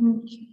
Okay.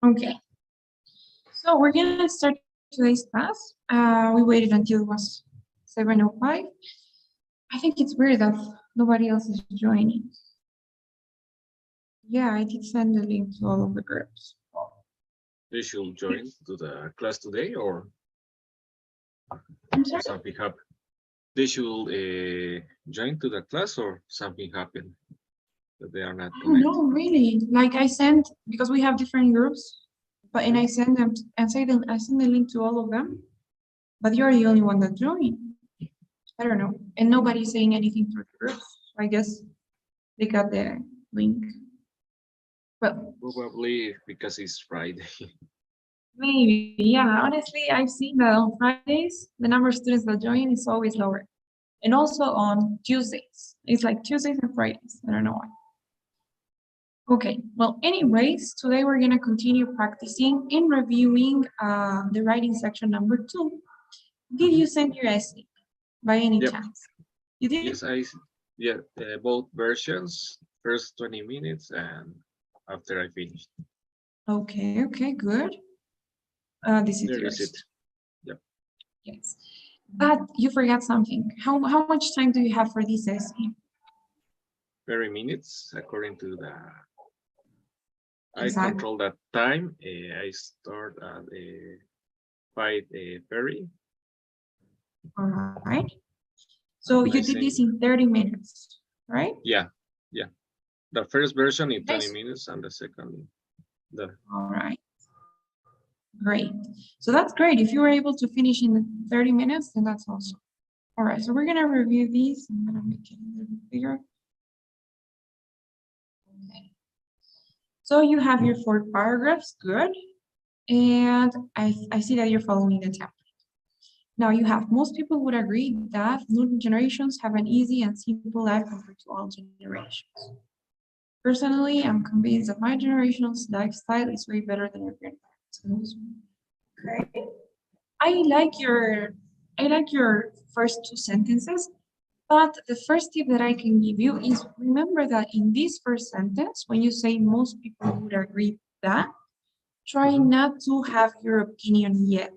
Okay. So we're gonna start today's class. We waited until it was 7:05. I think it's weird that nobody else is joining. Yeah, I did send the link to all of the groups. They should join to the class today, or I'm sorry? something happened. They should join to the class, or something happened that they are not Oh connected. no, really? Like I sent, because we have different groups, and I send them and I send the link to all of them, but you're the only one that joined. I don't know, and nobody's saying anything through the groups. So I guess they got the link. Well, Probably because it's Friday. maybe, yeah. Honestly, I've seen that on Fridays, the number of students that join is always lower. And also on Tuesdays. It's like Tuesdays and Fridays. I don't know why. Okay, well, anyways, today we're going to continue practicing in reviewing the writing section number 2. Did you send your essay by any Yep. chance? You did? Yes, both versions, first 20 minutes and after I finished. Okay, okay, good. This is There yours. is it. Yep. Yes. But you forgot something. How much time do you have for this essay? 30 minutes according to the. I Exactly. control that time. I start at 5:30. All right. So you I did this think, in 30 minutes, right? yeah. The first version in 20 Nice. minutes and the second. All right. Great. So that's great. If you were able to finish in 30 minutes, then that's awesome. All right, so we're gonna review these. I'm gonna make it a little bigger. Okay. So you have your 4 paragraphs, good. And I see that you're following the template. Now you have, most people would agree that new generations have an easy and simple life compared to all generations. Personally, I'm convinced that my generation's lifestyle is way better than your grandparents'. Okay. I like your first 2 sentences, but the first tip that I can give you is remember that in this first sentence, when you say most people would agree that, try not to have your opinion yet.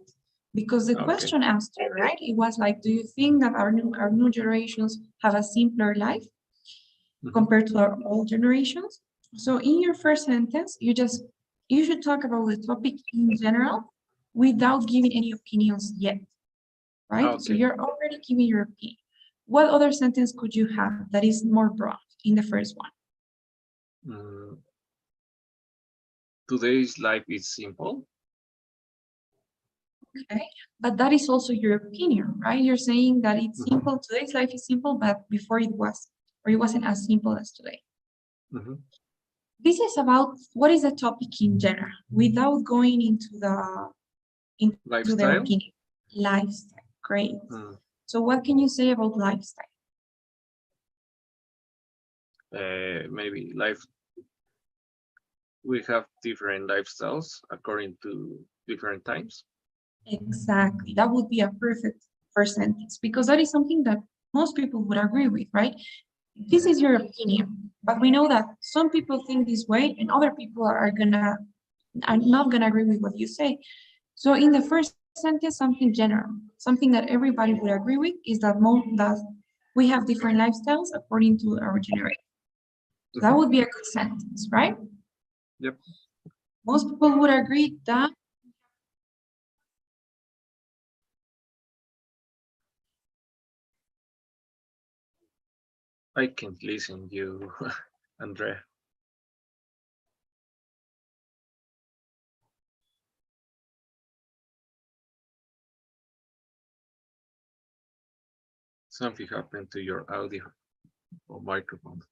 Because the Okay. question asked you, right? It was like, do you think that our new generations have a simpler life compared to our old generations? So in your first sentence, you should talk about the topic in general, without giving any opinions yet, right? So Okay. you're already giving your opinion. What other sentence could you have that is more broad in the first one? Mm, today's life is simple. Okay, but that is also your opinion, right? You're saying that it's Mhm, simple, today's life is simple, but before it was, or it wasn't as simple as today. mhm. This is about what is the topic in general, without going into their Lifestyle. opinion. Lifestyle, great. Mm, So what can you say about lifestyle? maybe life. We have different lifestyles according to different times. Exactly. That would be a perfect first sentence because that is something that most people would agree with, right? This is your opinion, but we know that some people think this way and other people are not gonna agree with what you say. So in the first sentence, something general, something that everybody would agree with is that we have different lifestyles according to our generation. So that Mhm. would be a good sentence, right? Yep. Most people would agree that I can't listen you, Andrea. Something happened to your audio or microphone.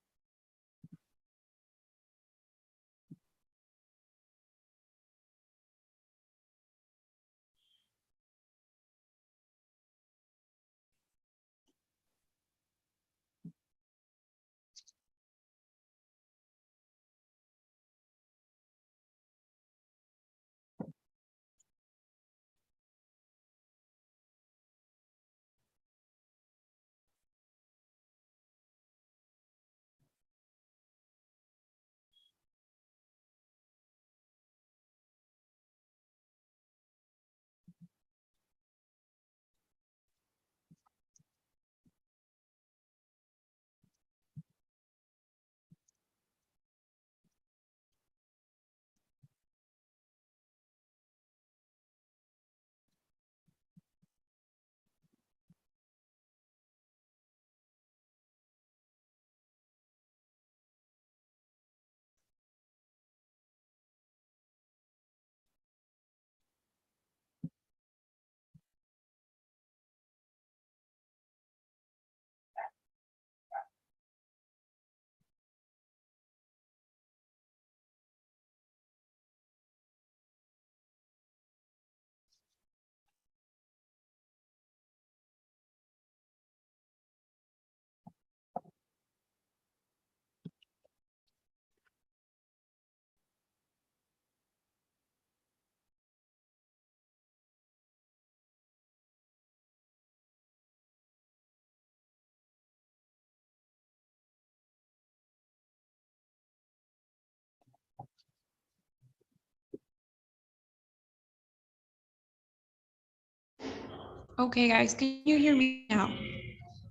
okay, guys, can you hear me now?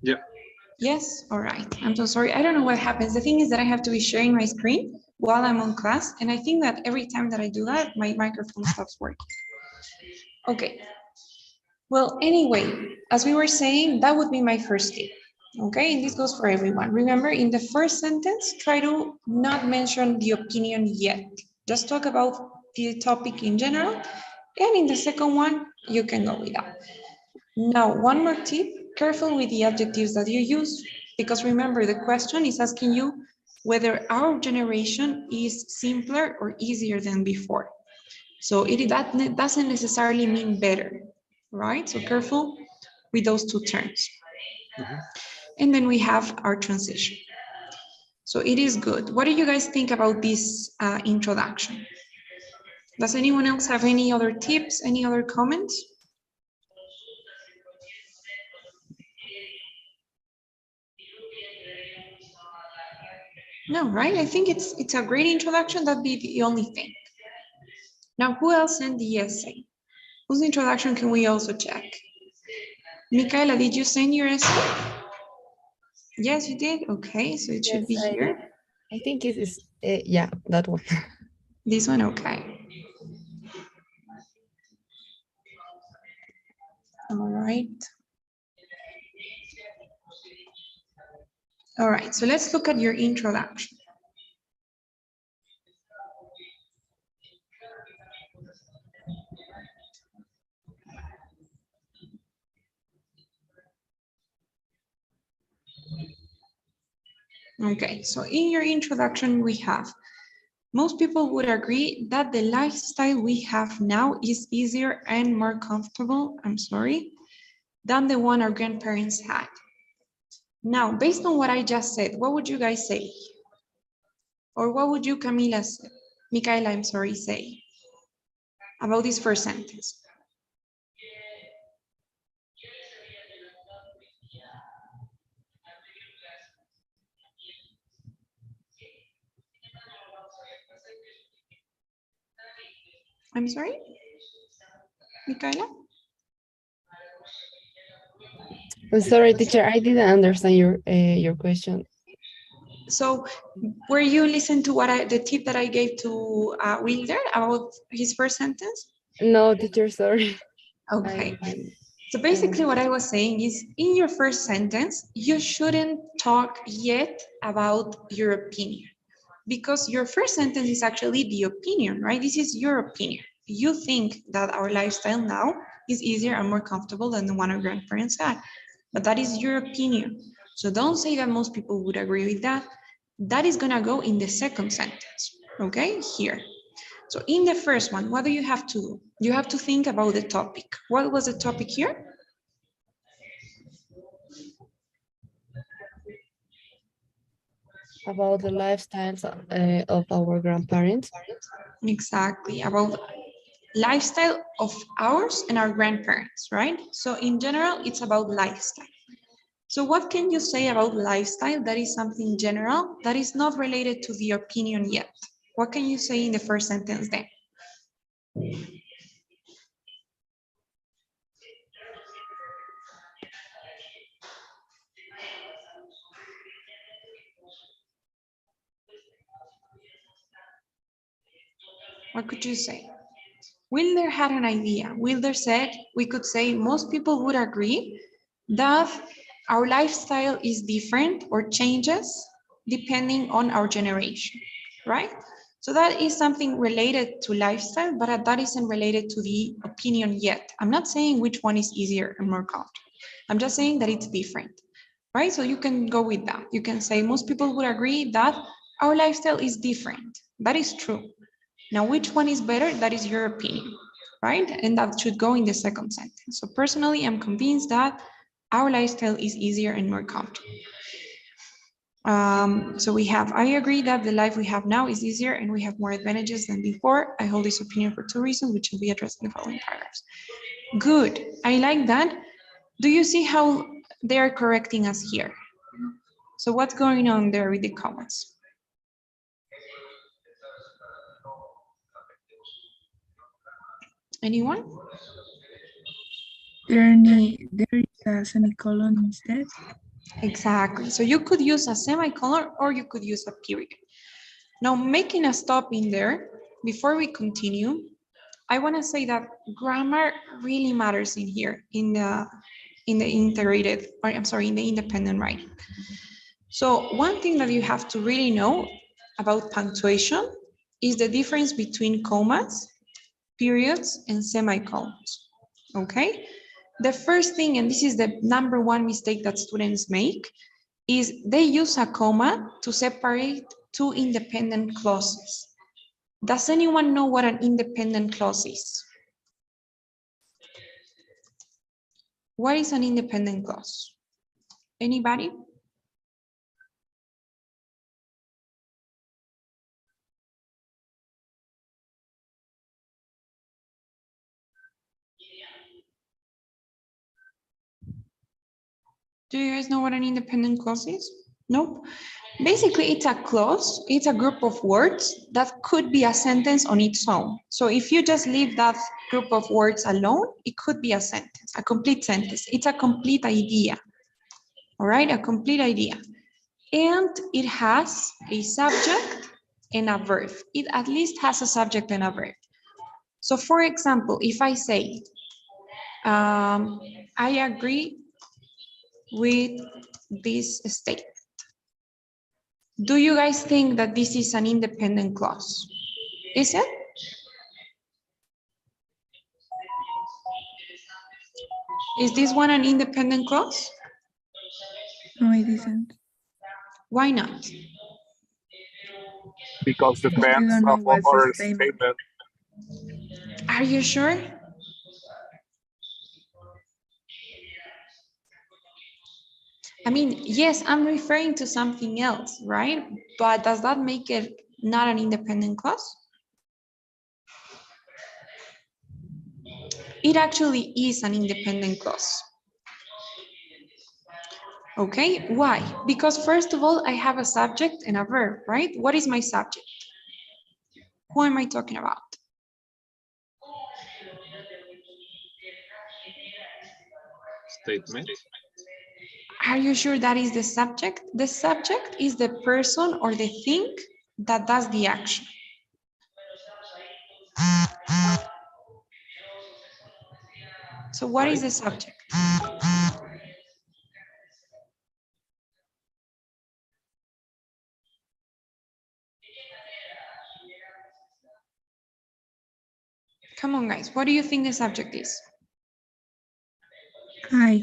Yep. Yes? All right. I'm so sorry. I don't know what happens. The thing is that I have to be sharing my screen while I'm on class, and I think that every time that I do that, my microphone stops working. Okay. Well, anyway, as we were saying, that would be my first tip. Okay, and this Mhm, goes for everyone. Remember, in the first sentence, try to not mention the opinion yet. Just talk about the topic in general. And in the second one, you can go with that. Now, one more tip, careful with the adjectives that you use, because remember, the question is asking you whether our generation is simpler or easier than before. So that doesn't necessarily mean better, right? So careful with those two terms. mhm. And then we have our transition. So it is good. What do you guys think about this introduction? Does anyone else have any other tips, any other comments? No, right? I think it's a great introduction. That'd be the only thing. Now, who else sent the essay? Whose introduction can we also check? Michaela, did you send your essay? Yes, you did. Okay, so it should Yes, be I did. here. I think it is, yeah, that one. This one, okay. All right. All right, so let's look at your introduction. Okay, so in your introduction, we have, most people would agree that the lifestyle we have now is easier and more comfortable, than the one our grandparents had. Now, based on what I just said, what would you guys say? Or what would you, Micaela, say about this first sentence? I'm sorry, Micaela? I'm sorry, teacher, I didn't understand your question. So were you listening to the tip that I gave to Wilder about his first sentence? No, teacher, sorry. Okay. I So basically what I was saying is in your first sentence, you shouldn't talk yet about your opinion because your first sentence is actually the opinion, right? This is your opinion. You think that our lifestyle now is easier and more comfortable than the one our grandparents had, but that is your opinion. So don't say that most people would agree with that. That is gonna go in the second sentence, okay, here. So in the first one, what do you have to do? You have to think about the topic. What was the topic here? about the lifestyles of our grandparents. Exactly, about lifestyle of ours and our grandparents, right? So in general, it's about lifestyle. So what can you say about lifestyle that is something general that is not related to the opinion yet? What can you say in the first sentence then? What could you say? Wilder had an idea. Wilder said, we could say most people would agree that our lifestyle is different or changes depending on our generation, right? So that is something related to lifestyle, but that isn't related to the opinion yet. I'm not saying which one is easier and more comfortable. I'm just saying that it's different, right? So you can go with that. You can say most people would agree that our lifestyle is different. That is true. Now, which one is better? That is your opinion, right? And that should go in the second sentence. So personally, I'm convinced that our lifestyle is easier and more comfortable. So we have, I agree that the life we have now is easier and we have more advantages than before. I hold this opinion for two reasons, which will be addressed in the following paragraphs. Good, I like that. Do you see how they are correcting us here? So what's going on there with the comments? Anyone? There is a semicolon instead. Exactly. So you could use a semicolon or you could use a period. Now, making a stop in there, before we continue, I want to say that grammar really matters in here, in the integrated, or I'm sorry, in the independent writing. So one thing that you have to really know about punctuation is the difference between commas, periods, and semicolons, okay? The first thing, and this is the number one mistake that students make, is they use a comma to separate two independent clauses. Does anyone know what an independent clause is? What is an independent clause? Anybody? Do you guys know what an independent clause is? Nope. Basically, it's a clause, it's a group of words that could be a sentence on its own. So if you just leave that group of words alone, it could be a sentence, a complete sentence. It's a complete idea, all right? A complete idea. And it has a subject and a verb. It at least has a subject and a verb. So for example, if I say, I agree with this statement. Do you guys think that this is an independent clause? Is it? Is this one an independent clause? No, it isn't. Why not? Because Because we depends don't know on what's the our statement. statement. Are you sure? I mean, yes, I'm referring to something else, right? But does that make it not an independent clause? It actually is an independent clause. Okay, why? Because first of all, I have a subject and a verb, right? What is my subject? Who am I talking about? Statement. Are you sure that is the subject? The subject is the person or the thing that does the action. So what is Right. the subject? Come on, guys. What do you think the subject is? I.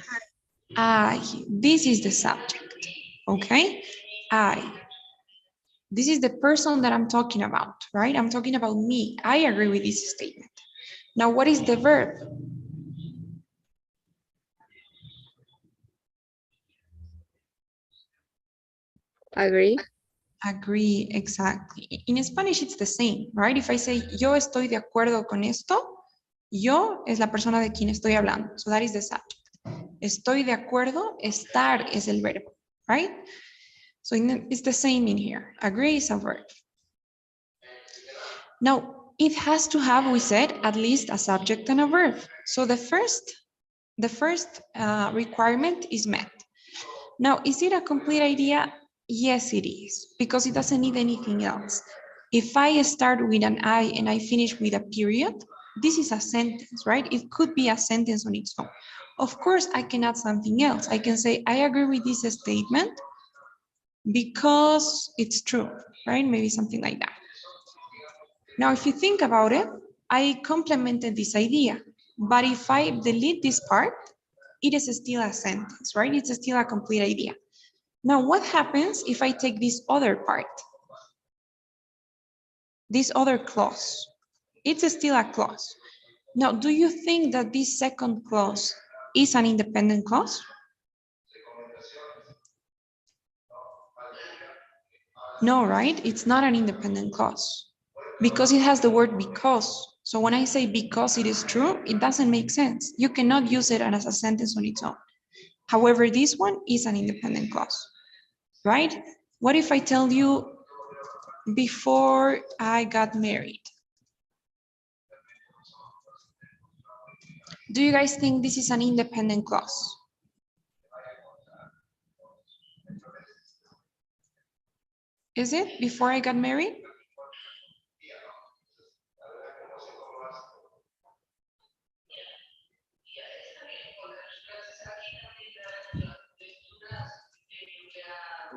This is the subject. Okay? I. This is the person that I'm talking about, right? I'm talking about me. I agree with this statement. Now, what is the verb? Agree. Agree, exactly. In Spanish, it's the same, right? If I say, yo estoy de acuerdo con esto, yo es la persona de quien estoy hablando. So that is the subject. Estoy de acuerdo, estar es el verbo, right? So it's the same in here. Agree is a verb. Now, it has to have, we said, at least a subject and a verb. So the first requirement is met. Now, is it a complete idea? Yes, it is, because it doesn't need anything else. If I start with an I and I finish with a period, this is a sentence, right? It could be a sentence on its own. Of course, I can add something else. I can say, I agree with this statement because it's true, right? Maybe something like that. Now, if you think about it, I complemented this idea, but if I delete this part, it is still a sentence, right? It's still a complete idea. Now, what happens if I take this other part? This other clause? It's still a clause. Now, do you think that this second clause is an independent clause? No, right? It's not an independent clause because it has the word because. So when I say because it is true, it doesn't make sense. You cannot use it as a sentence on its own. However, this one is an independent clause, right? What if I tell you before I got married? Do you guys think this is an independent clause? Is it before I got married?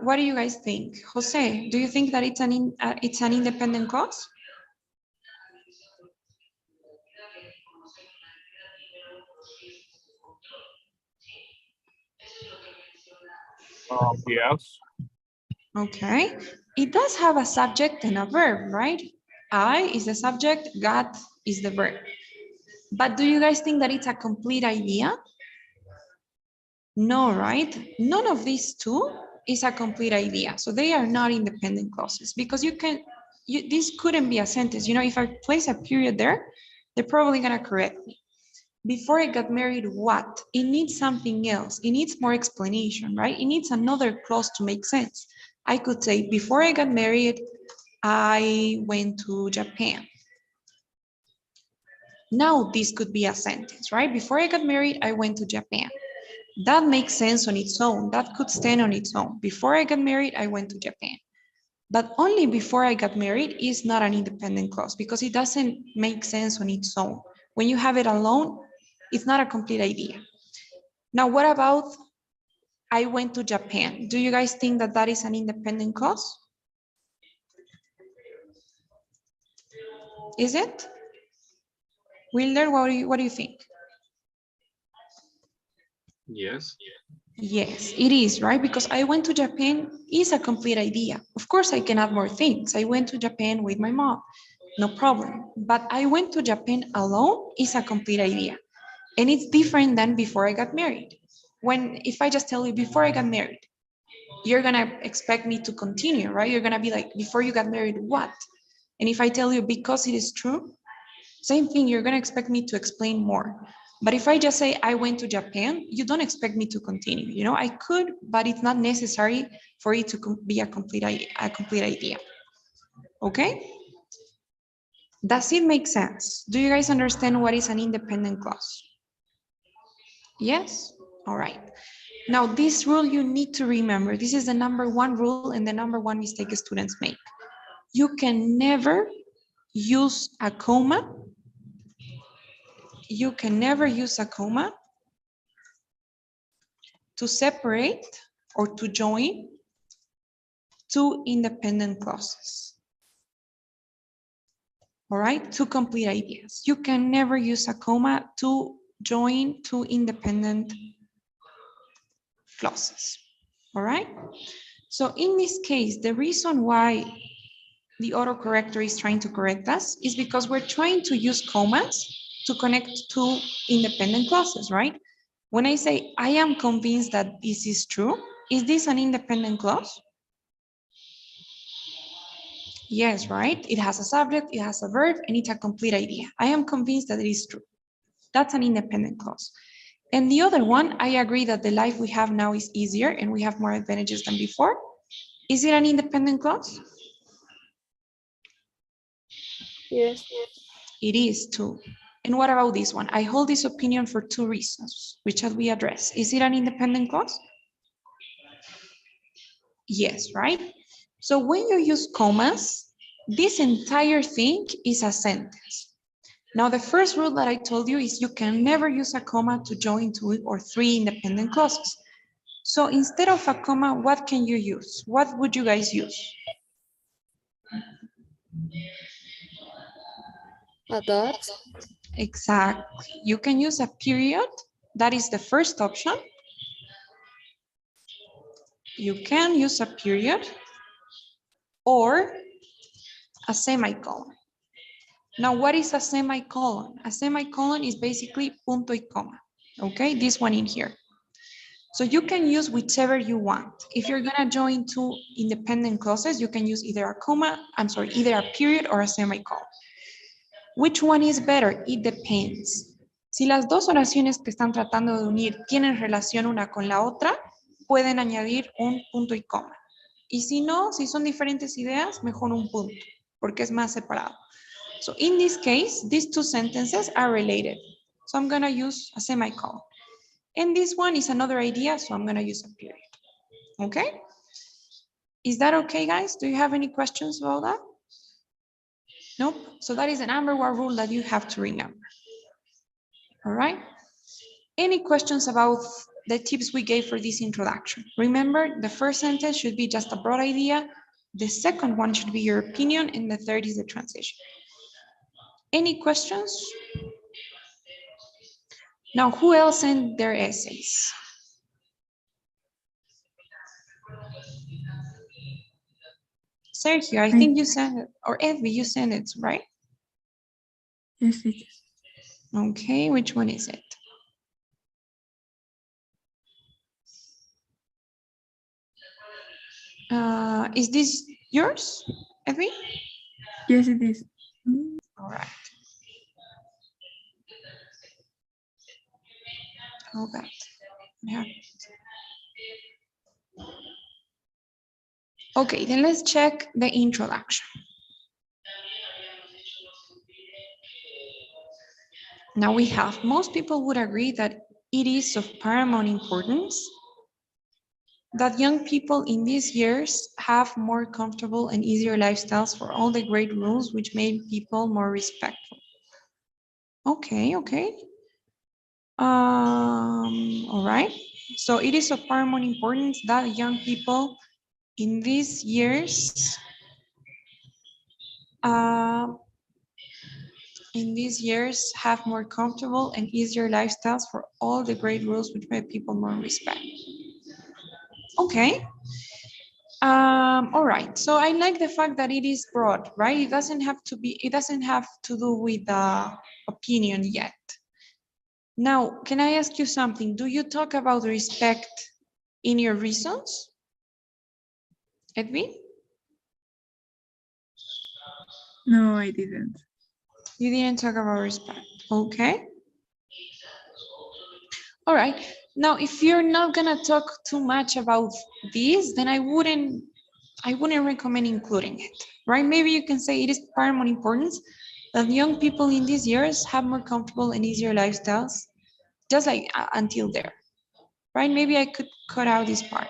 What do you guys think? Jose, do you think that it's an independent clause? Yes. Okay, it does have a subject and a verb, right? I is the subject, got is the verb. But do you guys think that it's a complete idea? No, right? None of these two is a complete idea. So they are not independent clauses because this couldn't be a sentence. You know, if I place a period there, they're probably gonna correct me. Before I got married, what? It needs something else. It needs more explanation, right? It needs another clause to make sense. I could say, before I got married, I went to Japan. Now this could be a sentence, right? Before I got married, I went to Japan. That makes sense on its own. That could stand on its own. Before I got married, I went to Japan. But only before I got married is not an independent clause because it doesn't make sense on its own. When you have it alone, It's not a complete idea. Now, what about I went to Japan? Do you guys think that that is an independent clause? Is it? Wilder, what do you think? Yes. Yes, it is, right? Because I went to Japan is a complete idea. Of course, I can add more things. I went to Japan with my mom, no problem. But I went to Japan alone is a complete idea. And it's different than before I got married. If I just tell you before I got married, you're gonna expect me to continue, right? You're gonna be like, before you got married, what? And if I tell you because it is true, same thing, you're gonna expect me to explain more. But if I just say I went to Japan, you don't expect me to continue. You know, I could, but it's not necessary for it to be a complete idea. Okay? Does it make sense? Do you guys understand what is an independent clause? Yes? All right. Now, this rule you need to remember. This is the number one rule and the number one mistake students make. You can never use a comma. You can never use a comma to separate or to join two independent clauses. All right, two complete ideas. You can never use a comma to join two independent clauses. All right, so in this case, the reason why the autocorrector is trying to correct us is because we're trying to use commas to connect two independent clauses, right? When I say, I am convinced that this is true, is this an independent clause? Yes, right? It has a subject, it has a verb, and it's a complete idea. I am convinced that it is true. That's an independent clause. And the other one, I agree that the life we have now is easier and we have more advantages than before. Is it an independent clause? Yes. It is too. And what about this one? I hold this opinion for two reasons, which shall we address? Is it an independent clause? Yes, right? So when you use commas, this entire thing is a sentence. Now, the first rule that I told you is you can never use a comma to join two or three independent clauses. So instead of a comma, what can you use? What would you guys use? A dot. Exactly. You can use a period. That is the first option. You can use a period or a semicolon. Now, what is a semicolon? A semicolon is basically punto y coma. Okay, this one in here. So you can use whichever you want. If you're gonna join two independent clauses, you can use either either a period or a semicolon. Which one is better? It depends. Si las dos oraciones que están tratando de unir tienen relación una con la otra, pueden añadir un punto y coma. Y si no, si son diferentes ideas, mejor un punto, porque es más separado. So in this case, these two sentences are related. So I'm gonna use a semicolon. And this one is another idea, so I'm gonna use a period. Okay? Is that okay, guys? Do you have any questions about that? Nope. So that is the number one rule that you have to remember. All right. Any questions about the tips we gave for this introduction? Remember, the first sentence should be just a broad idea. The second one should be your opinion, and the third is the transition. Any questions? Now, who else sent their essays? Sergio, I think you sent it, or Edvi, you sent it, right? Yes, teacher. Okay, which one is it? Is this yours, Edvi? Yes, it is. All right. Okay. Yeah. Okay, then let's check the introduction. Now we have, most people would agree that it is of paramount importance that young people in these years have more comfortable and easier lifestyles for all the great rules which make people more respectful. Okay, okay. All right. So it is of paramount importance that young people in these years uh, have more comfortable and easier lifestyles for all the great rules which make people more respect. Okay. All right. So I like the fact that it is broad, right? It doesn't have to do with the opinion yet. Now, can I ask you something? Do you talk about respect in your reasons? Edwin? No, I didn't. You didn't talk about respect. Okay. All right. Now, if you're not gonna talk too much about this, then I wouldn't recommend including it, right? Maybe you can say it is paramount importance that young people in these years have more comfortable and easier lifestyles, just like until there, right? Maybe I could cut out this part.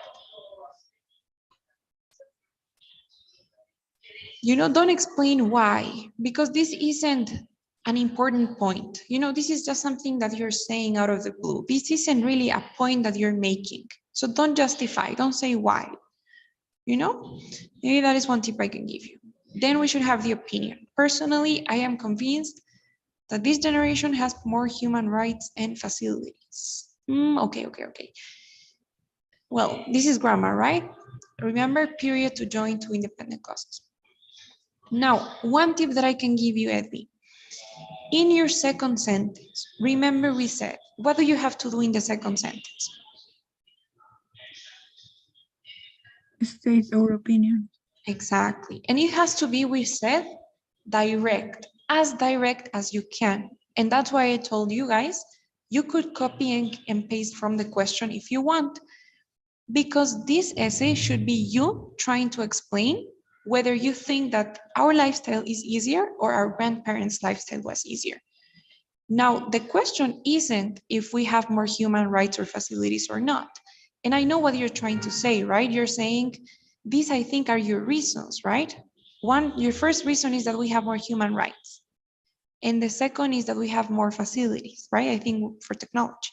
Don't explain why, because this isn't an important point. This is just something that you're saying out of the blue. This isn't really a point that you're making. So don't justify, don't say why. Maybe that is one tip I can give you. Then we should have the opinion. Personally, I am convinced that this generation has more human rights and facilities. Okay. Well, this is grammar, right? Remember, period to join two independent clauses. Now, one tip that I can give you, Edwin, in your second sentence, remember we said, what do you have to do in the second sentence? State our opinion. Exactly. And it has to be, we said, direct as you can. And that's why I told you guys, you could copy and paste from the question if you want, because this essay should be you trying to explain whether you think that our lifestyle is easier or our grandparents' lifestyle was easier. Now, the question isn't if we have more human rights or facilities or not. And I know what you're trying to say, right? You're saying, these I think are your reasons, right? Your first reason is that we have more human rights. And the second is that we have more facilities, right? I think for technology.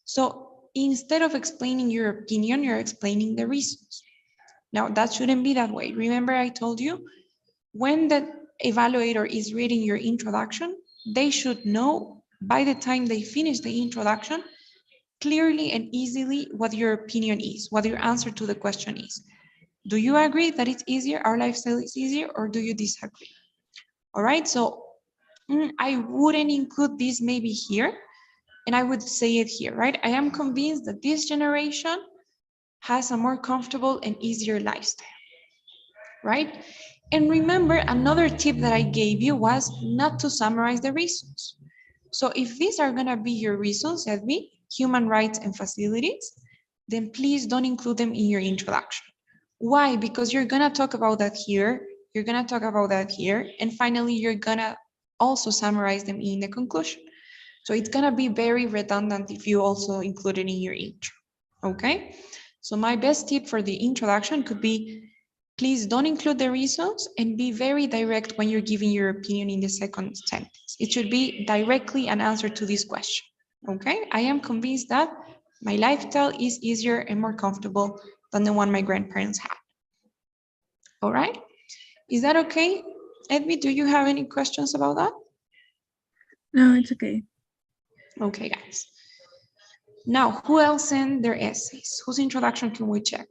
So instead of explaining your opinion, you're explaining the reasons. Now, that shouldn't be that way. Remember, I told you, when the evaluator is reading your introduction, they should know by the time they finish the introduction clearly and easily what your opinion is, what your answer to the question is. Do you agree that it's easier, our lifestyle is easier, or do you disagree? All right, so I wouldn't include this maybe here, and I would say it here, right? I am convinced that this generation has a more comfortable and easier lifestyle, right? And remember, another tip that I gave you was not to summarize the reasons. So if these are gonna be your reasons, Edmi, human rights and facilities, then please don't include them in your introduction. Why? Because you're gonna talk about that here, you're gonna talk about that here, and finally you're gonna also summarize them in the conclusion. So it's gonna be very redundant if you also include it in your intro, okay? So my best tip for the introduction could be, please don't include the reasons and be very direct when you're giving your opinion in the second sentence. It should be directly an answer to this question, okay? I am convinced that my lifestyle is easier and more comfortable than the one my grandparents had. All right? Is that okay? Edmi, do you have any questions about that? No, it's okay. Okay, guys. Now, who else sent their essays? Whose introduction can we check?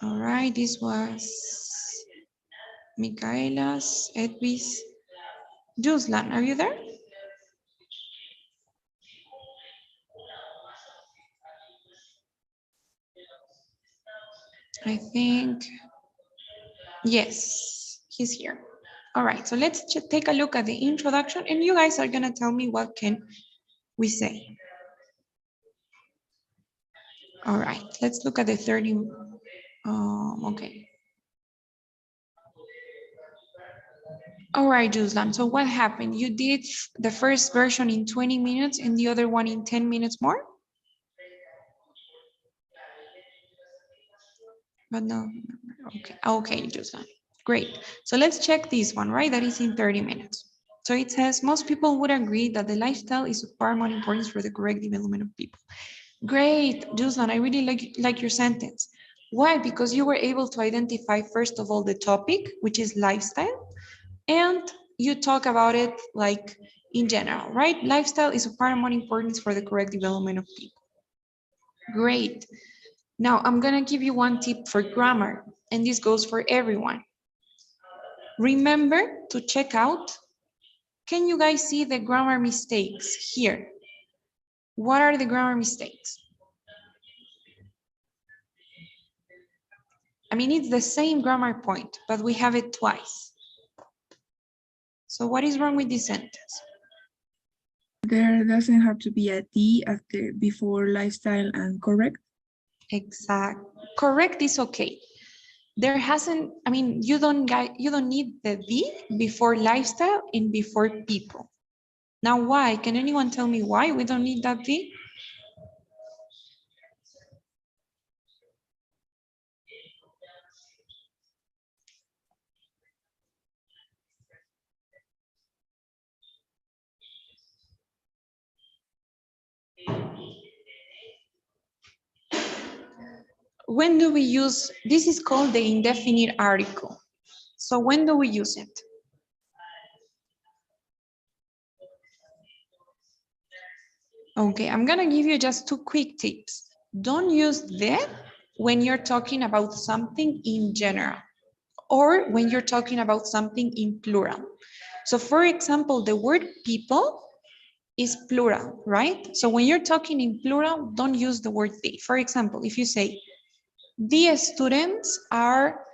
All right, this was Micaela's, Edwis. Juslan, are you there? I think, yes, he's here. All right, so let's take a look at the introduction and you guys are gonna tell me what can we say. All right, let's look at the 30, okay. All right, Juslan, so what happened? You did the first version in 20 minutes and the other one in 10 minutes more? But no, okay, Juslan. Great. So let's check this one, right? That is in 30 minutes. So it says, most people would agree that the lifestyle is of paramount importance for the correct development of people. Great, Juslan, I really like your sentence. Why? Because you were able to identify, first of all, the topic, which is lifestyle, and you talk about it like in general, right? Lifestyle is of paramount importance for the correct development of people. Great. Now I'm gonna give you one tip for grammar, and this goes for everyone. Remember to check out, can you guys see the grammar mistakes here? What are the grammar mistakes? I mean, it's the same grammar point, but we have it twice. So what is wrong with this sentence? There doesn't have to be a D after before lifestyle and correct. Exact. Correct is okay. There hasn't, I mean, you don't need the D before lifestyle and before people. Now why? Can anyone tell me why we don't need that D? When do we use, this is called the indefinite article. So when do we use it? Okay, I'm gonna give you just two quick tips. Don't use the when you're talking about something in general or when you're talking about something in plural. So for example, the word people is plural, right? So when you're talking in plural, don't use the word they. For example, if you say, the students are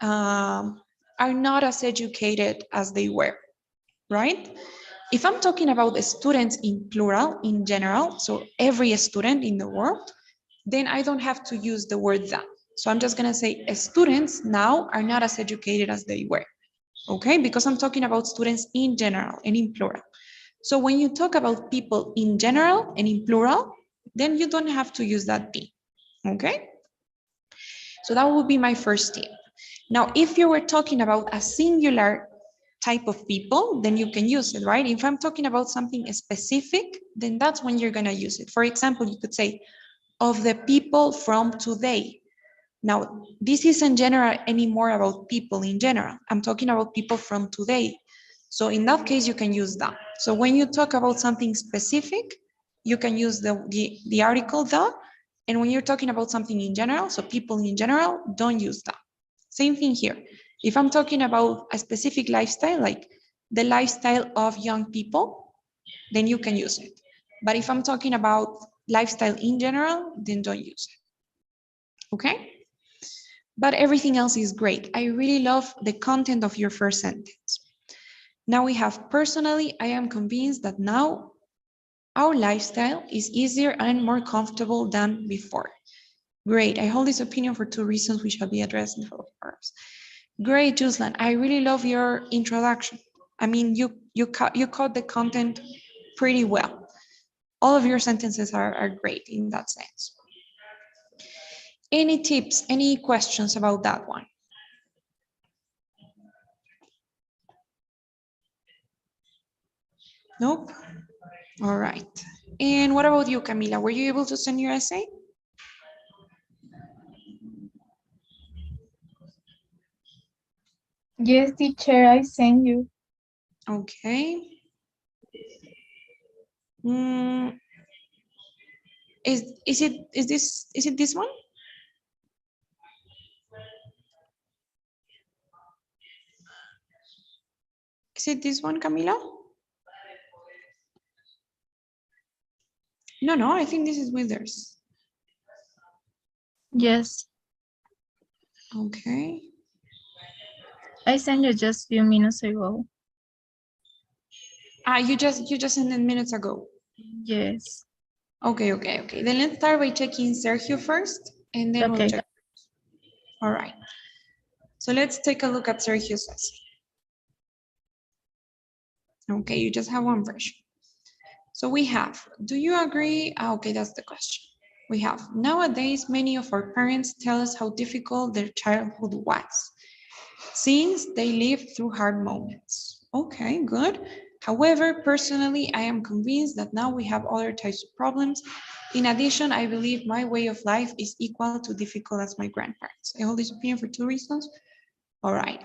not as educated as they were, right? If I'm talking about the students in plural, in general, so every student in the world, then I don't have to use the word that. So I'm just gonna say students now are not as educated as they were, okay? Because I'm talking about students in general and in plural. So when you talk about people in general and in plural, then you don't have to use that be, okay? So that would be my first tip. Now, if you were talking about a singular type of people, then you can use it, right? If I'm talking about something specific, then that's when you're gonna use it. For example, you could say, of the people from today. Now, this isn't general anymore about people in general. I'm talking about people from today. So in that case, you can use that. So when you talk about something specific, you can use the article the, and when you're talking about something in general, so people in general, don't use that. Same thing here. If I'm talking about a specific lifestyle, like the lifestyle of young people, then you can use it. But if I'm talking about lifestyle in general, then don't use it. Okay? But everything else is great. I really love the content of your first sentence. Now we have, personally, I am convinced that now our lifestyle is easier and more comfortable than before. Great. I hold this opinion for two reasons which shall be addressed in follow paragraphs. Great, Juslan. I really love your introduction. I mean, you caught the content pretty well. All of your sentences are great in that sense. Any tips, any questions about that one? Nope. All right. And what about you, Camila? Were you able to send your essay? Yes, teacher, I send you. Okay. Mm, is it this one? Is it this one, Camila? No, I think this is Withers. Yes, Okay. I sent you just few minutes ago. Ah, you just sent it minutes ago. Yes. Okay. Then let's start by checking Sergio first, and then we'll Okay. check. All right. So let's take a look at Sergio's essay. Okay, you just have one version. So we have, do you agree? Ah, okay, that's the question. We have, nowadays, many of our parents tell us how difficult their childhood was. since they live through hard moments. Okay, good. However, personally, I am convinced that now we have other types of problems. In addition, I believe my way of life is equal to difficult as my grandparents. I hold this opinion for 2 reasons. All right.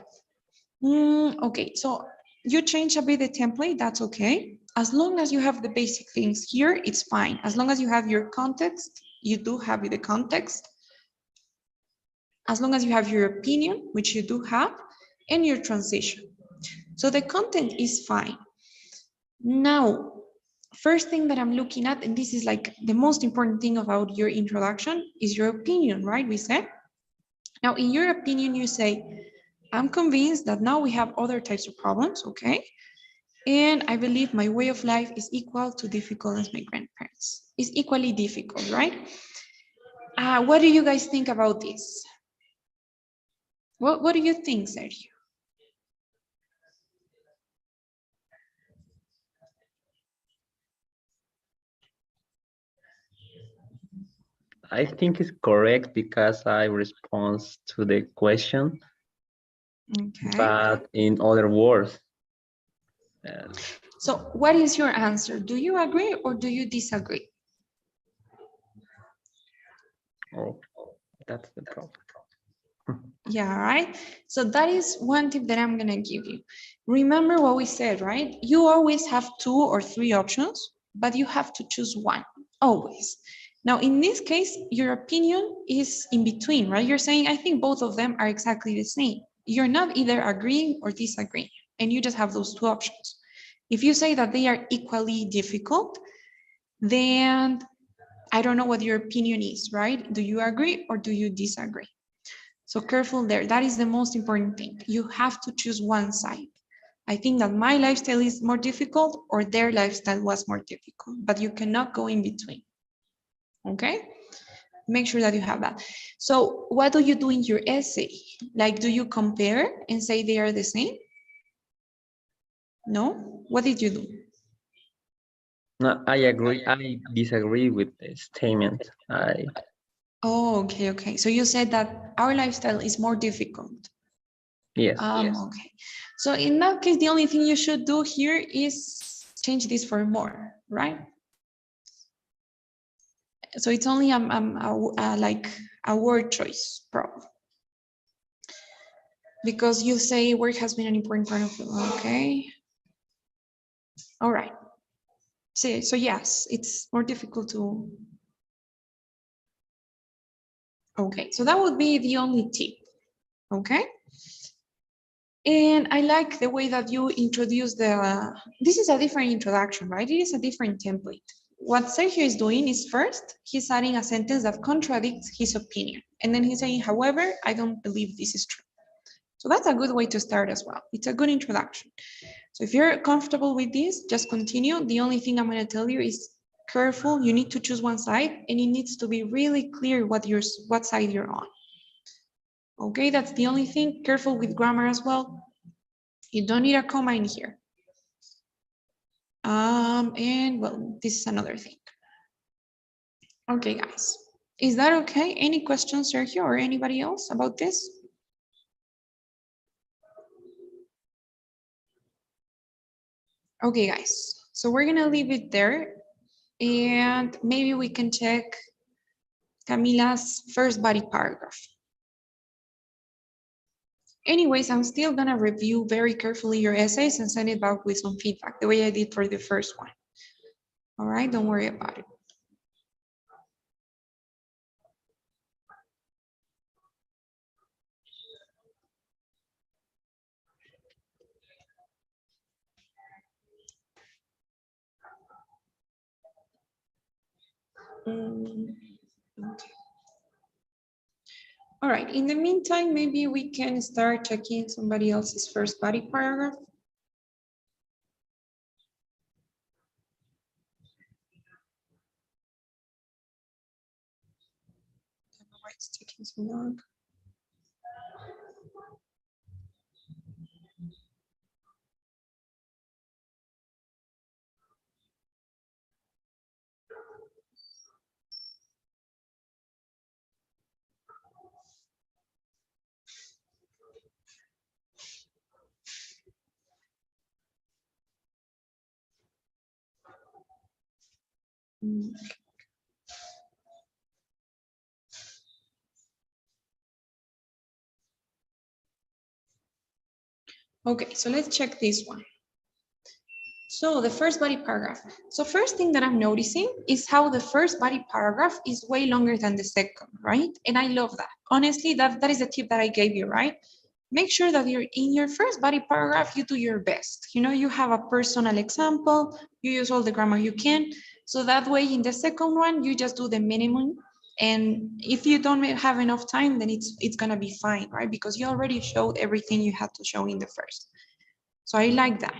Okay, so you change a bit the template, that's okay. As long as you have the basic things here, it's fine. As long as you have your context, you do have the context. As long as you have your opinion, which you do have, and your transition. So the content is fine. Now, first thing that I'm looking at, and this is like the most important thing about your introduction, is your opinion, right? We said. Now, in your opinion, you say, I'm convinced that now we have other types of problems, okay? And I believe my way of life is equal to difficult as my grandparents. It's equally difficult, right? What do you guys think about this? What do you think, Sergio? I think it's correct because I respond to the question, Okay. but in other words. So what is your answer? Do you agree or do you disagree? Oh, that's the problem. Yeah, right. So that is one tip that I'm gonna give you. Remember what we said, right? You always have 2 or 3 options, but you have to choose one, always. Now, in this case, your opinion is in between, right? You're saying, I think both of them are exactly the same. You're not either agreeing or disagreeing, and you just have those 2 options. If you say that they are equally difficult, then I don't know what your opinion is, right? Do you agree or do you disagree? So careful there. That is the most important thing. You have to choose one side. I think that my lifestyle is more difficult or their lifestyle was more difficult, but you cannot go in between. Okay? Make sure that you have that. So what do you do in your essay? Like, do you compare and say they are the same? No? What did you do? No, I agree. I disagree with the statement. Oh, okay, okay. So you said that our lifestyle is more difficult. Yes. Okay. So in that case, the only thing you should do here is change this for more, right? So it's only like a word choice problem. Because you say work has been an important part of it. Okay. All right. So yes, it's more difficult to. Okay, so that would be the only tip. Okay. And I like the way that you introduce this is a different introduction, right? It is a different template. What Sergio is doing is first, he's adding a sentence that contradicts his opinion. And then he's saying, however, I don't believe this is true. So that's a good way to start as well. It's a good introduction. So if you're comfortable with this, just continue. The only thing I'm going to tell you is careful. You need to choose one side and it needs to be really clear what side you're on. Okay, that's the only thing. Careful with grammar as well. You don't need a comma in here. And well, this is another thing. Okay, guys. Is that okay? Any questions, Sergio, or anybody else about this? Okay, guys. So we're gonna leave it there. And maybe we can check Camila's first body paragraph. Anyways, I'm still gonna review very carefully your essays and send it back with some feedback, the way I did for the first one. All right, don't worry about it. Okay. All right, in the meantime, maybe we can start checking somebody else's first body paragraph. I don't know why it's taking so long. Mm. Okay, so let's check this one. So the first body paragraph. So first thing that I'm noticing is how the first body paragraph is way longer than the second, right? And I love that. Honestly, that is the tip that I gave you, right? Make sure that you're in your first body paragraph, you do your best. You know, you have a personal example, you use all the grammar you can. So that way in the second one, you just do the minimum. And if you don't have enough time, then it's gonna be fine, right? Because you already showed everything you had to show in the first. So I like that.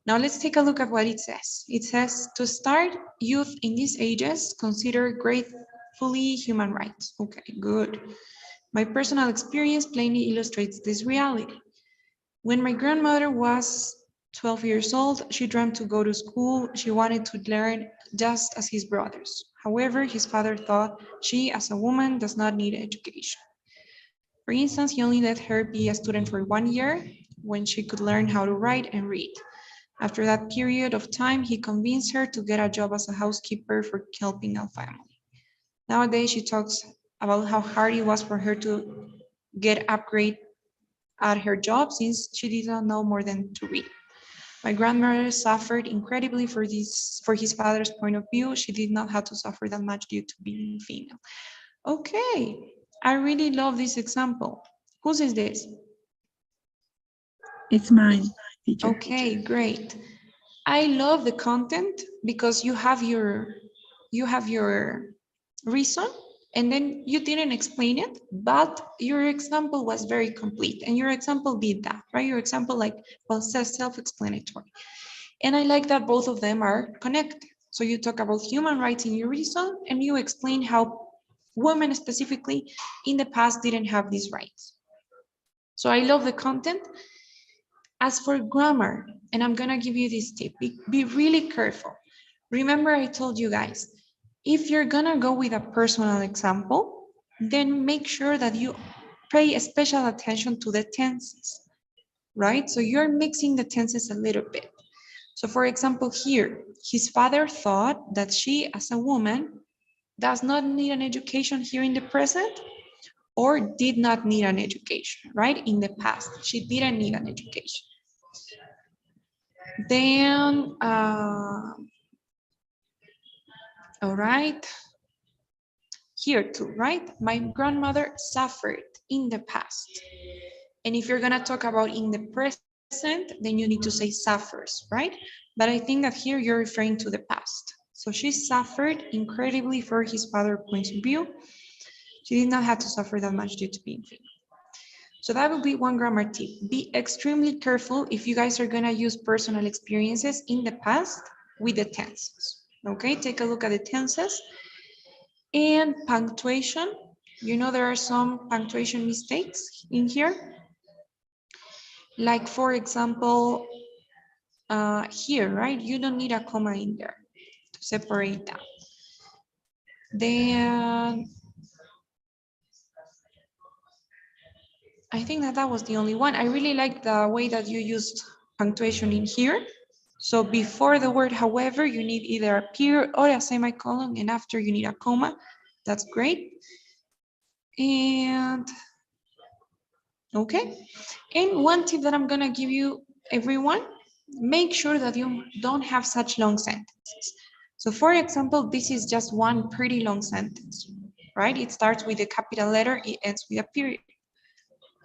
Now let's take a look at what it says. It says, to start, youth in these ages consider gratefully human rights. Okay, good. My personal experience plainly illustrates this reality. When my grandmother was 12 years old, she dreamt to go to school. She wanted to learn just as his brothers. However, his father thought she, as a woman, does not need education. For instance, he only let her be a student for 1 year when she could learn how to write and read. After that period of time, he convinced her to get a job as a housekeeper for helping a family. Nowadays, she talks about how hard it was for her to get upgrade at her job since she did not know more than to read. My grandmother suffered incredibly for his father's point of view. She did not have to suffer that much due to being female. Okay, I really love this example. Whose is this? It's mine, teacher. Okay, great. I love the content because you have your reason and then you didn't explain it, but your example was very complete and your example did that, right? Your example says self-explanatory. And I like that both of them are connected. So you talk about human rights in your reason and you explain how women specifically in the past didn't have these rights. So I love the content. As for grammar, and I'm gonna give you this tip, be really careful. Remember I told you guys, if you're gonna go with a personal example, then make sure that you pay special attention to the tenses, right? So you're mixing the tenses a little bit. So for example, here, his father thought that she, as a woman, does not need an education here in the present or did not need an education, right? In the past, she didn't need an education. Then, all right, here too, right? My grandmother suffered in the past. And if you're gonna talk about in the present, then you need to say suffers, right? But I think that here you're referring to the past. So she suffered incredibly for his father's point of view. She did not have to suffer that much due to being female. So that would be one grammar tip. Be extremely careful if you guys are gonna use personal experiences in the past with the tenses. Okay, take a look at the tenses. And punctuation. You know there are some punctuation mistakes in here. Like for example, here, right? You don't need a comma in there to separate that. Then I think that was the only one. I really like the way that you used punctuation in here. So before the word however, you need either a period or a semicolon, and after you need a comma. That's great. And okay. And one tip that I'm gonna give you, everyone, make sure that you don't have such long sentences. So for example, this is just one pretty long sentence, right? It starts with a capital letter, it ends with a period.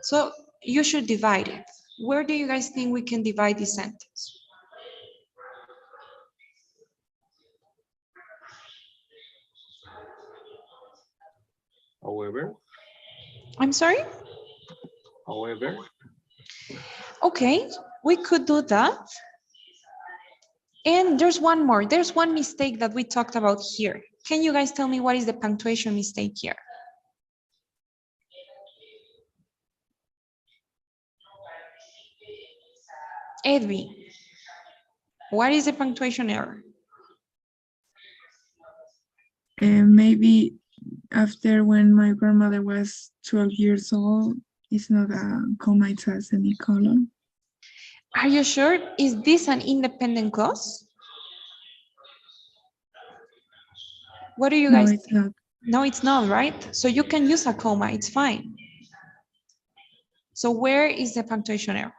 So you should divide it. Where do you guys think we can divide this sentence? However, I'm sorry? however, Okay, we could do that. And there's one more. There's one mistake that we talked about here. Can you guys tell me what is the punctuation mistake here? Edvi, what is the punctuation error? Maybe after when my grandmother was 12 years old, it's not a comma, it's a semicolon. Are you sure? Is this an independent clause? What do you No, guys it's think? not. No, it's not, right? So you can use a comma, it's fine. So where is the punctuation error?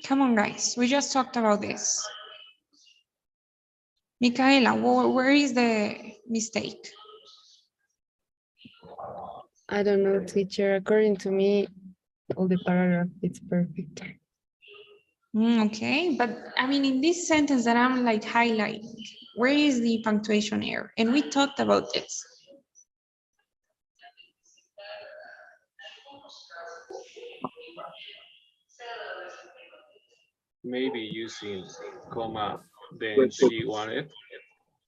Come on, guys, we just talked about this. Micaela, where is the mistake? I don't know, teacher. According to me, all the paragraph it's perfect. Okay, but I mean, in this sentence that I'm like highlighting, where is the punctuation error? And we talked about this. Maybe using comma, then she wanted,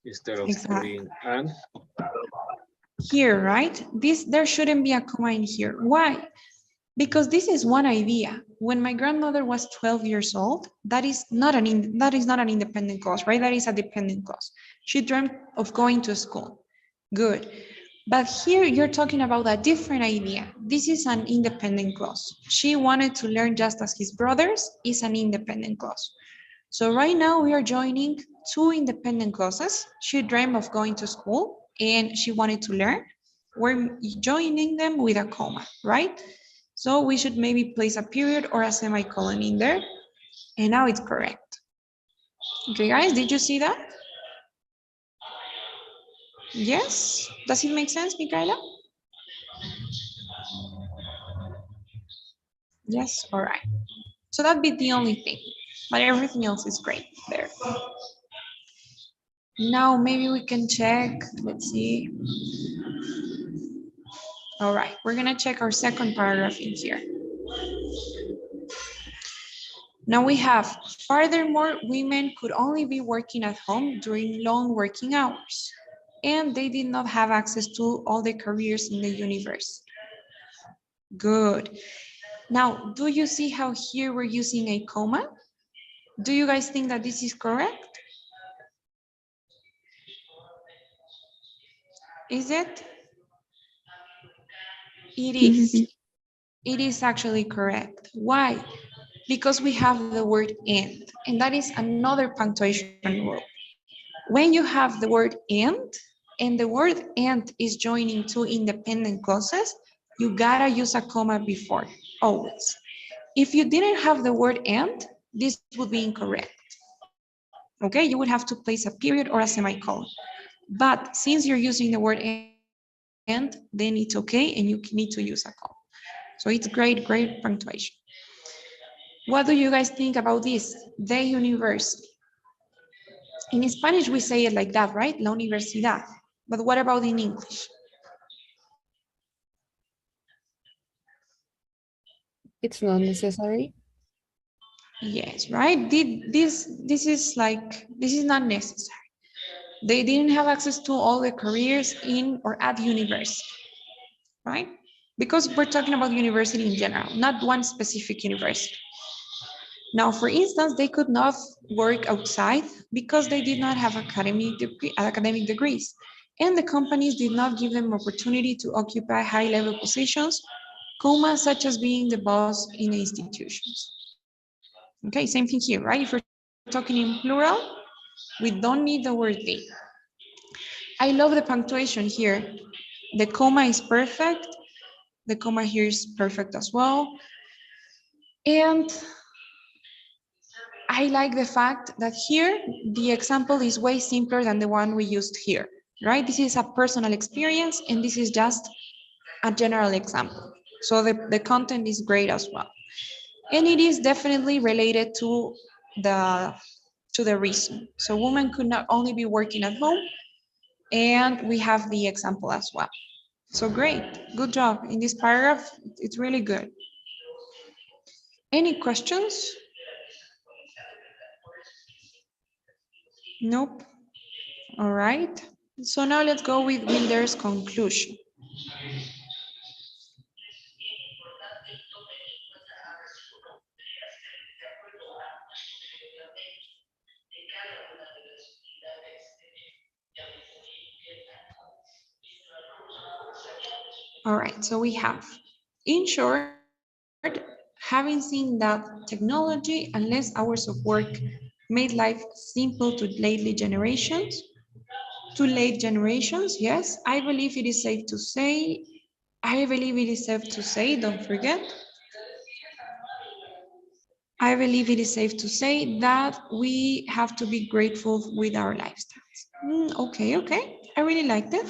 instead of Exactly. putting and. Here, right? There shouldn't be a comma in here. Why? Because this is one idea. When my grandmother was 12 years old, that is not an independent clause, right? That is a dependent clause. She dreamt of going to school. Good. But here you're talking about a different idea. This is an independent clause. She wanted to learn just as his brothers is an independent clause. So right now we are joining two independent clauses. She dreamed of going to school and she wanted to learn. We're joining them with a comma, right? So we should maybe place a period or a semicolon in there. And now it's correct. Okay, guys, did you see that? Yes? Does it make sense, Michaela? Yes, all right. So that'd be the only thing, but everything else is great there. Now maybe we can check, let's see. All right, we're gonna check our second paragraph in here. Now we have, furthermore, women could only be working at home during long working hours, and they did not have access to all the careers in the university. Good. Now, do you see how here we're using a comma? Do you guys think that this is correct? Is it? It Yes, it is. is. It is actually correct. Why? Because we have the word and that is another punctuation rule. When you have the word and the word and is joining two independent clauses, you gotta use a comma before, always. If you didn't have the word and, this would be incorrect. Okay, you would have to place a period or a semicolon. But since you're using the word and, then it's okay and you need to use a comma. So it's great punctuation. What do you guys think about this? The university. In Spanish, we say it like that, right? La universidad. But what about in English? It's not necessary. Yes, right? This is not necessary. They didn't have access to all the careers in or at university, right? Because we're talking about university in general, not one specific university. Now, for instance, they could not work outside because they did not have academic degrees, and the companies did not give them opportunity to occupy high-level positions, such as being the boss in the institutions. Okay, same thing here, right? If we're talking in plural, we don't need the word they. I love the punctuation here. The comma is perfect. The comma here is perfect as well. And I like the fact that here the example is way simpler than the one we used here, right? This is a personal experience and this is just a general example. So the content is great as well. And it is definitely related the to the reason. So women could not only be working at home, and we have the example as well. So great, good job. In this paragraph, it's really good. Any questions? Nope. All right. So now let's go with reader's conclusion. All right, so we have, in short, having seen that technology and less hours of work made life simple to late generations, yes, I believe it is safe to say, don't forget, I believe it is safe to say that we have to be grateful with our lifestyles. Okay, I really like that.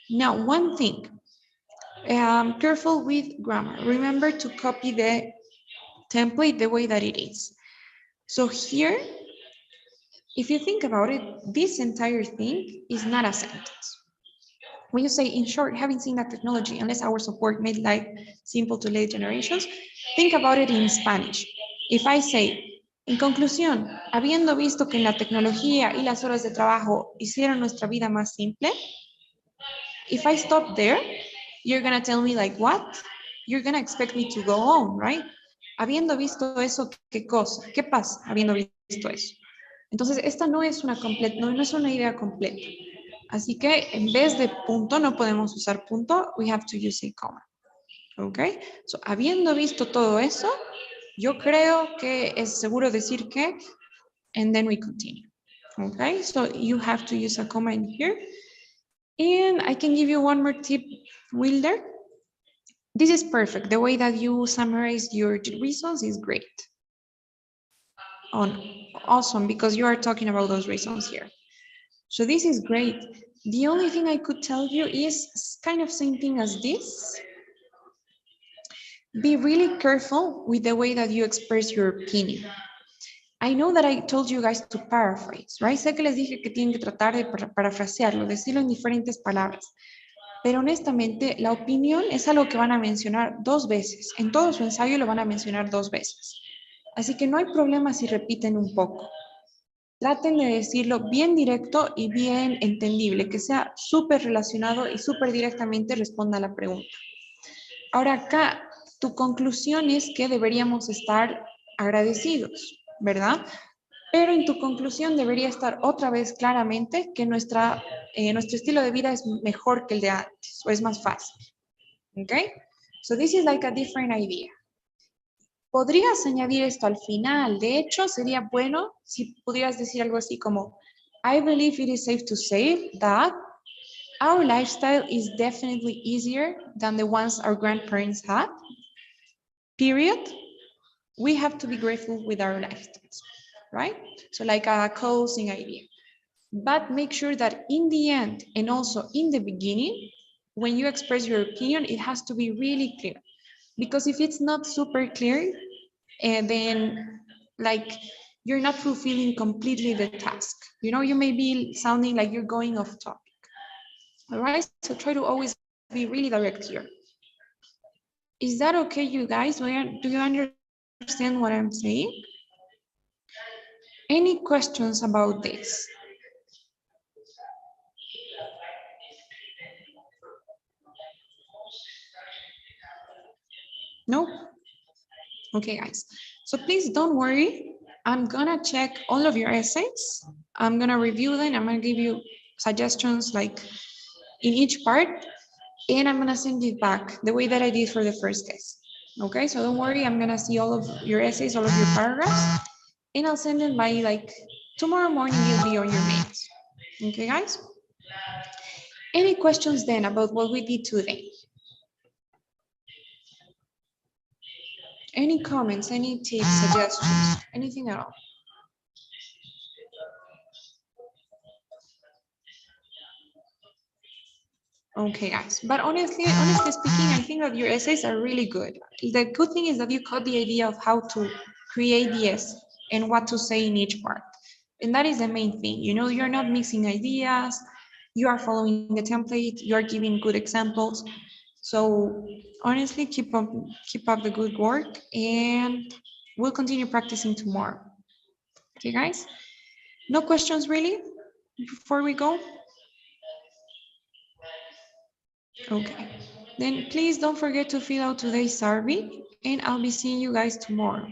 Now, one thing, careful with grammar. Remember to copy the template the way that it is. So here, if you think about it, this entire thing is not a sentence. When you say, in short, having seen that technology and less hours of work made life simple to late generations, think about it in Spanish. If I say, en conclusión, habiendo visto que la tecnología y las horas de trabajo hicieron nuestra vida más simple, if I stop there, you're gonna tell me like, what? You're gonna expect me to go on, right? Habiendo visto eso, ¿qué cosa? ¿Qué pasa habiendo visto eso? Entonces, esta no es una no es una idea completa. Así que en vez de punto, no podemos usar punto, we have to use a comma. ¿Ok? So, habiendo visto todo eso, yo creo que es seguro decir que, and then we continue. Okay, so you have to use a comma in here. And I can give you one more tip, Wilder. This is perfect. The way that you summarize your reasons is great. Awesome, because you are talking about those reasons here. So this is great. The only thing I could tell you is kind of same thing as this. Be really careful with the way that you express your opinion. I know that I told you guys to paraphrase, right? Sé que les dije que tienen que tratar de parafrasearlo, decirlo en diferentes palabras. Pero honestamente, la opinión es algo que van a mencionar 2 veces. En todo su ensayo lo van a mencionar 2 veces. Así que no hay problema si repiten un poco. Traten de decirlo bien directo y bien entendible, que sea súper relacionado y súper directamente responda a la pregunta. Ahora acá, tu conclusión es que deberíamos estar agradecidos, ¿verdad? Pero en tu conclusión debería estar otra vez claramente que nuestro estilo de vida es mejor que el de antes o es más fácil. ¿Ok? So this is like a different idea. Podrías añadir esto al final. De hecho, sería bueno si pudieras decir algo así como, I believe it is safe to say that our lifestyle is definitely easier than the ones our grandparents had. Period. We have to be grateful with our lifestyles, right? So like a closing idea. But make sure that in the end and also in the beginning, when you express your opinion, it has to be really clear. Because if it's not super clear, and then like you're not fulfilling completely the task. You know, you may be sounding like you're going off topic. All right, so try to always be really direct here. Is that okay, you guys? Do you understand what I'm saying? Any questions about this? No? Okay, guys. So please don't worry. I'm gonna check all of your essays. I'm gonna review them. I'm gonna give you suggestions like in each part, and I'm gonna send it back the way that I did for the first test. Okay, so don't worry. I'm gonna see all of your essays, all of your paragraphs, and I'll send them by like tomorrow morning. You'll be on your mails. Okay, guys? Any questions then about what we did today? Any comments, any tips, suggestions, anything at all? Okay, guys, but honestly speaking, I think that your essays are really good. The good thing is that you caught the idea of how to create the essay and what to say in each part. And that is the main thing. You know, you're not mixing ideas, you are following the template, you are giving good examples. So honestly, keep up the good work, and we'll continue practicing tomorrow. Okay, guys? No questions really before we go? Okay, then please don't forget to fill out today's survey, and I'll be seeing you guys tomorrow.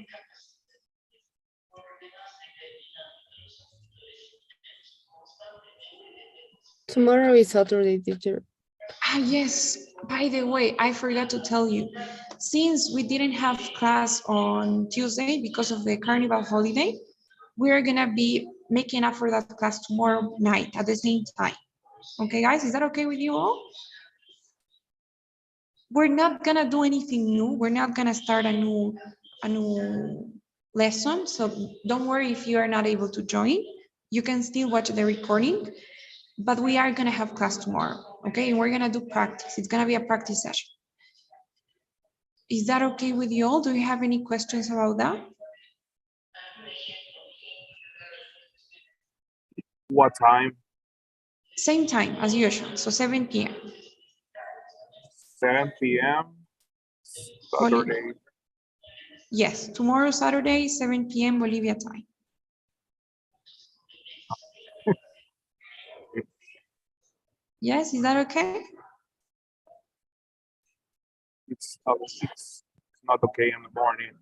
Tomorrow is Saturday, teacher. Yes, by the way, I forgot to tell you, since we didn't have class on Tuesday because of the carnival holiday, we're gonna be making up for that class tomorrow night at the same time. Okay, guys, is that okay with you all? We're not gonna do anything new. We're not gonna start a new lesson. So don't worry if you are not able to join. You can still watch the recording, but we are gonna have class tomorrow. Okay, and we're gonna do practice. It's gonna be a practice session. Is that okay with you all? Do you have any questions about that? What time? Same time as usual, so 7 p.m. 7 p.m. Saturday. Yes, tomorrow Saturday, 7 p.m. Bolivia time. Yes, is that okay? It's not okay in the morning.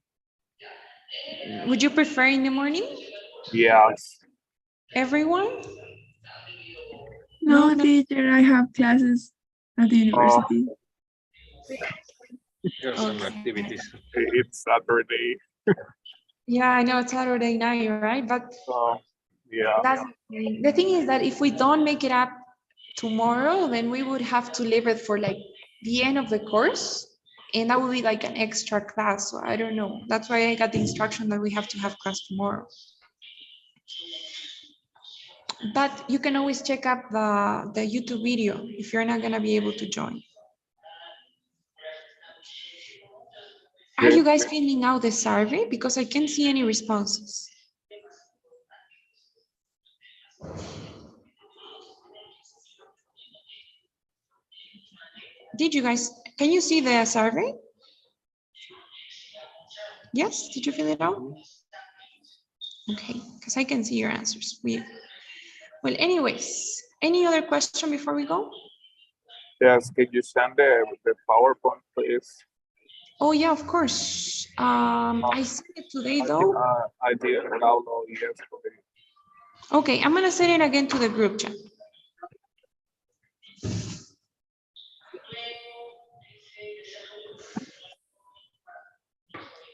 Would you prefer in the morning? Yes. Everyone? No, No. teacher, I have classes at the university. There are some Okay. activities. It's Saturday. Yeah, I know it's Saturday night, right? But So yeah. that's the thing is that if we don't make it up tomorrow, then we would have to leave it for like the end of the course. And that would be like an extra class. So I don't know. That's why I got the instruction that we have to have class tomorrow. But you can always check up the YouTube video if you're not gonna be able to join. Are you guys filling out the survey? Because I can't see any responses. Did you guys, can you see the survey? Yes, did you fill it out? Okay, because I can see your answers. Well, anyways, any other question before we go? Yes, can you send the PowerPoint, please? Oh yeah, of course. I sent it today though. I did download yesterday. Okay, I'm gonna send it again to the group chat.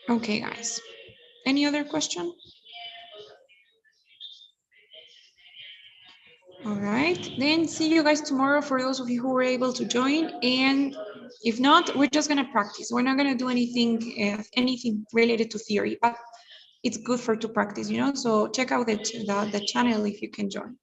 Okay, guys. Any other question? All right, then see you guys tomorrow for those of you who were able to join. And if not, we're just gonna practice. We're not gonna do anything related to theory, but it's good to practice, you know? So check out the channel if you can join.